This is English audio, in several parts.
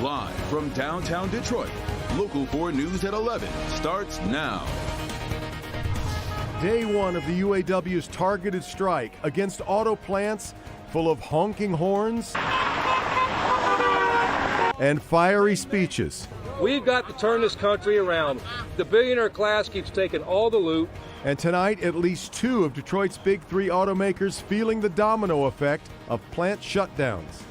Live from downtown Detroit, Local 4 News at 11 starts now. Day one of the UAW's targeted strike against auto plants full of honking horns and fiery speeches. We've got to turn this country around. The billionaire class keeps taking all the loot. And tonight, at least two of Detroit's big three automakers feeling the domino effect of plant shutdowns.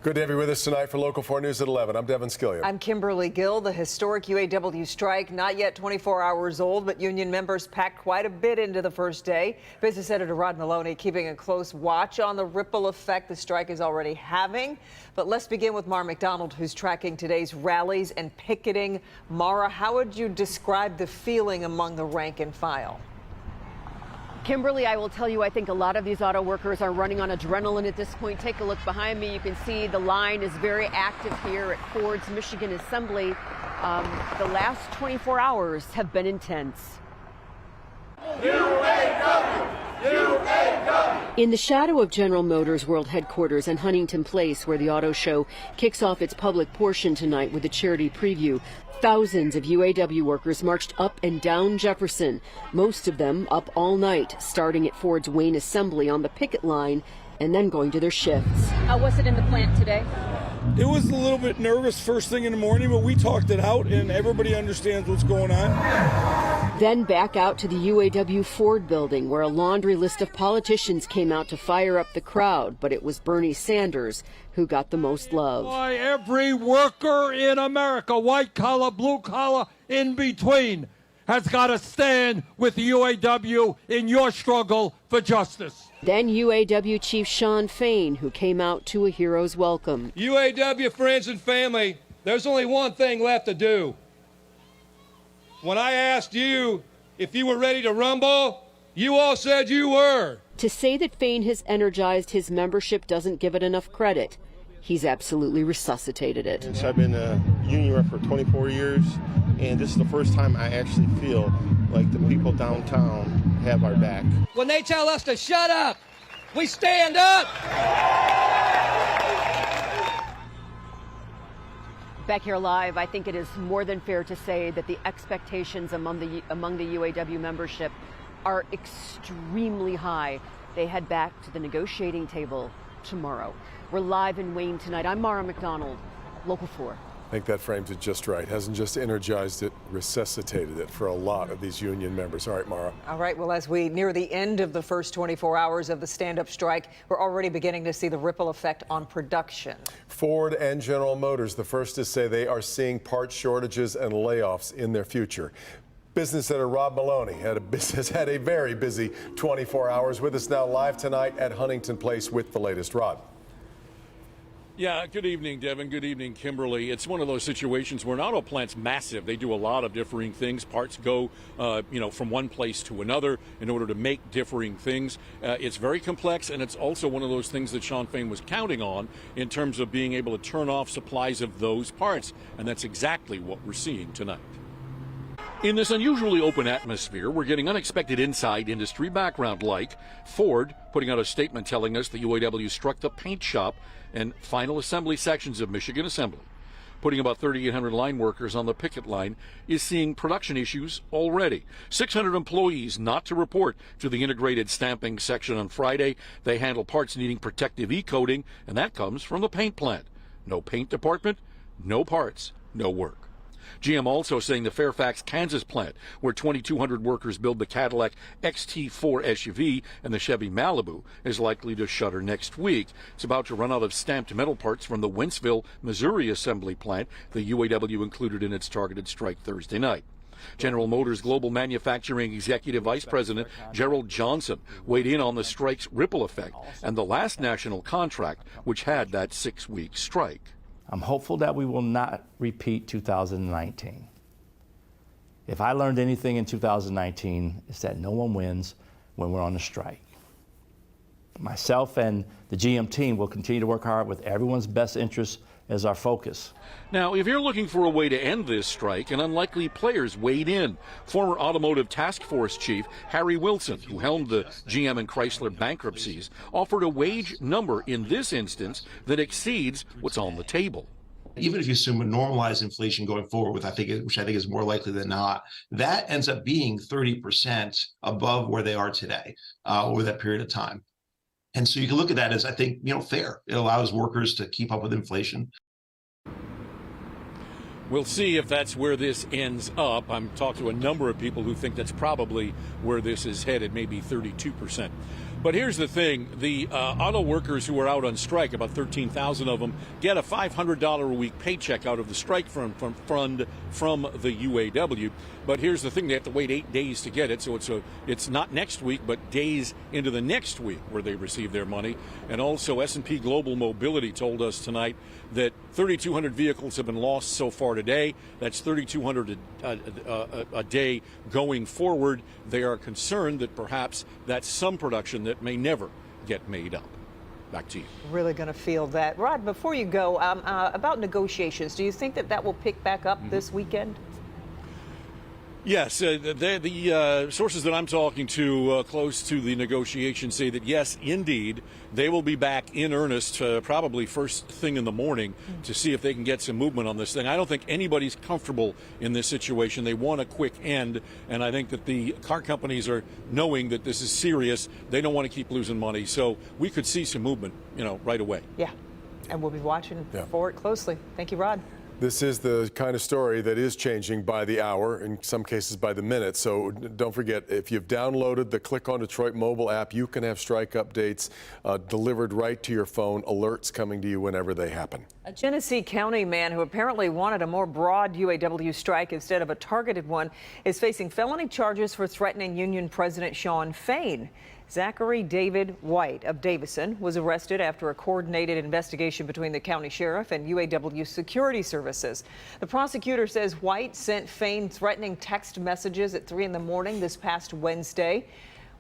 Good to have you with us tonight for Local 4 News at 11. I'm Devin Skillian. I'm Kimberly Gill. The historic UAW strike, not yet 24 hours old, but union members packed quite a bit into the first day. Business editor Rod Maloney keeping a close watch on the ripple effect the strike is already having. But let's begin with Mara McDonald, who's tracking today's rallies and picketing. Mara, how would you describe the feeling among the rank and file? Kimberly, I will tell you, I think a lot of these auto workers are running on adrenaline at this point. Take a look behind me. You can see the line is very active here at Ford's Michigan Assembly. The last 24 hours have been intense. UAW! UAW! In the shadow of General Motors World Headquarters and Huntington Place, where the auto show kicks off its public portion tonight with a charity preview, thousands of UAW workers marched up and down Jefferson, most of them up all night, starting at Ford's Wayne Assembly on the picket line and then going to their shifts. How was it in the plant today? It was a little bit nervous first thing in the morning, but we talked it out and everybody understands what's going on. Then back out to the UAW Ford building, where a laundry list of politicians came out to fire up the crowd, but it was Bernie Sanders who got the most love. Why, every worker in America, white collar, blue collar, in between, has got to stand with the UAW in your struggle for justice. Then UAW Chief Shawn Fain, who came out to a hero's welcome. UAW friends and family, there's only one thing left to do. When I asked you if you were ready to rumble, you all said you were. To say that Fain has energized his membership doesn't give it enough credit. He's absolutely resuscitated it. I've been a union rep for 24 years, and this is the first time I actually feel like the people downtown have our back. When they tell us to shut up, we stand up. Back here live, I think it is more than fair to say that the expectations among the UAW membership are extremely high. They head back to the negotiating table tomorrow. We're live in Wayne tonight. I'm Mara McDonald, Local 4. I think that frames it just right. Hasn't just energized it, resuscitated it for a lot of these union members. All right, Mara. All right, well, as we near the end of the first 24 hours of the stand-up strike, we're already beginning to see the ripple effect on production. Ford and General Motors, the first to say they are seeing part shortages and layoffs in their future. Business editor Rob Maloney has had a very busy 24 hours. With us now live tonight at Huntington Place with the latest. Rob. Yeah, good evening, Devin. Good evening, Kimberly. It's one of those situations where an auto plant's massive. They do a lot of differing things. Parts go, from one place to another in order to make differing things. It's very complex, and it's also one of those things that Shawn Fain was counting on in terms of being able to turn off supplies of those parts, and that's exactly what we're seeing tonight. In this unusually open atmosphere, we're getting unexpected inside industry background, like Ford putting out a statement telling us the UAW struck the paint shop and final assembly sections of Michigan Assembly. Putting about 3,800 line workers on the picket line is seeing production issues already. 600 employees not to report to the integrated stamping section on Friday. They handle parts needing protective e-coating, and that comes from the paint plant. No paint department, no parts, no work. GM also saying the Fairfax, Kansas plant, where 2,200 workers build the Cadillac XT4 SUV and the Chevy Malibu, is likely to shutter next week. It's about to run out of stamped metal parts from the Wentzville, Missouri assembly plant the UAW included in its targeted strike Thursday night. General Motors Global Manufacturing Executive Vice President Gerald Johnson weighed in on the strike's ripple effect and the last national contract, which had that 6-week strike. I'm hopeful that we will not repeat 2019. If I learned anything in 2019, it's that no one wins when we're on a strike. Myself and the GM team will continue to work hard with everyone's best interests as our focus. Now, if you're looking for a way to end this strike, an unlikely player's weighed in. Former Automotive Task Force Chief Harry Wilson, who helmed the GM and Chrysler bankruptcies, offered a wage number in this instance that exceeds what's on the table. Even if you assume a normalized inflation going forward, which I think is more likely than not, that ends up being 30% above where they are today over that period of time. And so you can look at that as, I think, fair. It allows workers to keep up with inflation. We'll see if that's where this ends up. I'm talking to a number of people who think that's probably where this is headed, maybe 32%. But here's the thing. The auto workers who are out on strike, about 13,000 of them, get a $500 a week paycheck out of the strike fund from the UAW. But here's the thing. They have to wait 8 days to get it. So it's not next week, but days into the next week where they receive their money. And also S&P Global Mobility told us tonight that 3,200 vehicles have been lost so far today. That's 3,200 a day going forward. They are concerned that perhaps that's some production that may never get made up. Back to you. Really going to feel that. Rod, before you go, about negotiations, do you think that will pick back up this weekend? Yes, the sources that I'm talking to close to the negotiations say that, yes, indeed, they will be back in earnest probably first thing in the morning to see if they can get some movement on this thing. I don't think anybody's comfortable in this situation. They want a quick end, and I think that the car companies are knowing that this is serious. They don't want to keep losing money, so we could see some movement, right away. Yeah, and we'll be watching for it closely. Thank you, Rod. This is the kind of story that is changing by the hour, in some cases by the minute. So don't forget, if you've downloaded the Click on Detroit mobile app, you can have strike updates delivered right to your phone, alerts coming to you whenever they happen. A Genesee County man who apparently wanted a more broad UAW strike instead of a targeted one is facing felony charges for threatening union president Shawn Fain. Zachary David White of Davison was arrested after a coordinated investigation between the county sheriff and UAW security services. The prosecutor says White sent Fain threatening text messages at 3 in the morning this past Wednesday.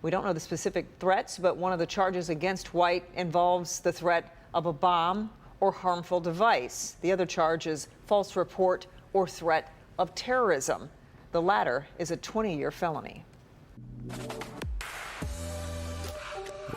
We don't know the specific threats, but one of the charges against White involves the threat of a bomb or harmful device. The other charge is false report or threat of terrorism. The latter is a 20-year felony.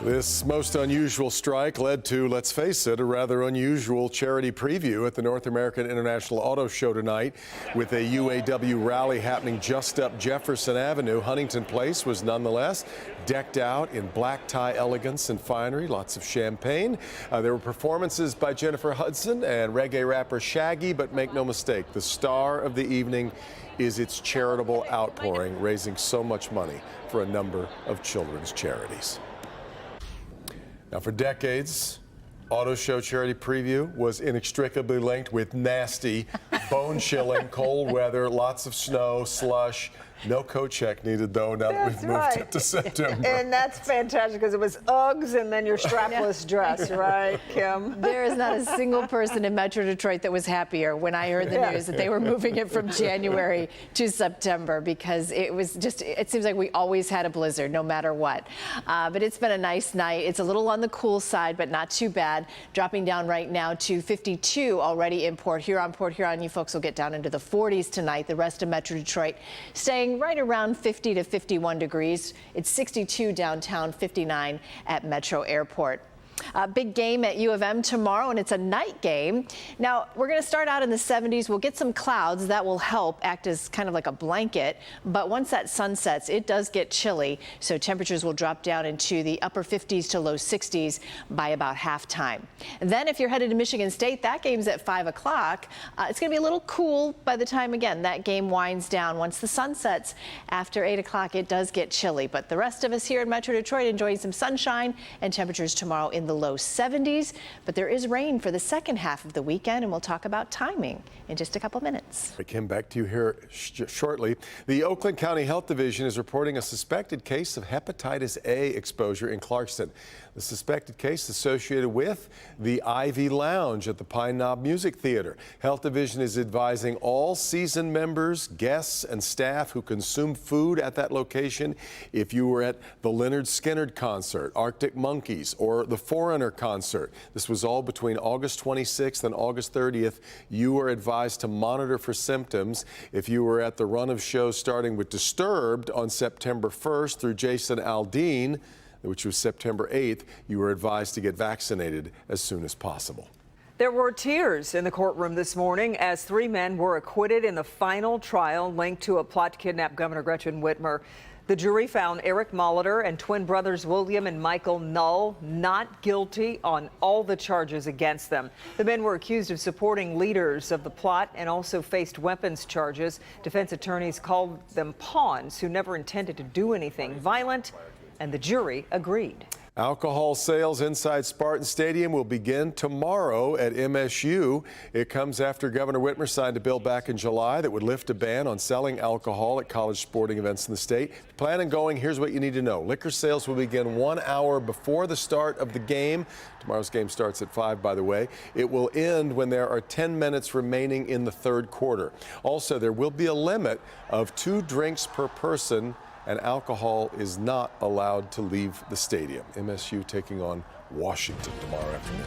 This most unusual strike led to, let's face it, a rather unusual charity preview at the North American International Auto Show tonight. With a UAW rally happening just up Jefferson Avenue, Huntington Place was nonetheless decked out in black tie elegance and finery, lots of champagne. There were performances by Jennifer Hudson and reggae rapper Shaggy, but make no mistake, the star of the evening is its charitable outpouring, raising so much money for a number of children's charities. Now, for decades, Auto Show Charity Preview was inextricably linked with nasty, bone-chilling cold weather, lots of snow, slush. No coat check needed, though, now that we've moved it to September. And that's fantastic because it was Uggs and then your strapless dress, right, Kim? There is not a single person in Metro Detroit that was happier when I heard the news that they were moving it from January to September, because it seems like we always had a blizzard no matter what. But it's been a nice night. It's a little on the cool side, but not too bad. Dropping down right now to 52 already in Port Huron. Port Huron, you folks will get down into the 40s tonight. The rest of Metro Detroit staying right around 50 to 51 degrees. It's 62 downtown, 59 at Metro Airport. Big game at U of M tomorrow, and it's a night game. Now, we're going to start out in the 70s. We'll get some clouds. That will help act as kind of like a blanket. But once that sun sets, it does get chilly. So temperatures will drop down into the upper 50s to low 60s by about halftime. And then if you're headed to Michigan State, that game's at 5 o'clock. It's going to be a little cool by the time, again, that game winds down. Once the sun sets after 8 o'clock, it does get chilly. But the rest of us here in Metro Detroit enjoying some sunshine and temperatures tomorrow in the low 70s, but there is rain for the second half of the weekend, and we'll talk about timing in just a couple minutes. Kim, back to you here shortly. The Oakland County Health Division is reporting a suspected case of hepatitis A exposure in Clarkston. The suspected case associated with the Ivy Lounge at the Pine Knob Music Theater. Health Division is advising all season members, guests, and staff who consume food at that location. If you were at the Leonard Skinner concert, Arctic Monkeys, or the Foreigner concert, this was all between August 26th and August 30th, you are advised to monitor for symptoms. If you were at the run of shows starting with Disturbed on September 1st through Jason Aldean, which was September 8th, you were advised to get vaccinated as soon as possible. There were tears in the courtroom this morning as 3 men were acquitted in the final trial linked to a plot to kidnap Governor Gretchen Whitmer. The jury found Eric Molitor and twin brothers William and Michael Null not guilty on all the charges against them. The men were accused of supporting leaders of the plot and also faced weapons charges. Defense attorneys called them pawns who never intended to do anything violent, and the jury agreed. Alcohol sales inside Spartan Stadium will begin tomorrow at MSU. It comes after Governor Whitmer signed a bill back in July that would lift a ban on selling alcohol at college sporting events in the state. If you plan on going, here's what you need to know. Liquor sales will begin 1 hour before the start of the game. Tomorrow's game starts at 5, by the way. It will end when there are 10 minutes remaining in the third quarter. Also, there will be a limit of 2 drinks per person, and alcohol is not allowed to leave the stadium. MSU taking on Washington tomorrow afternoon.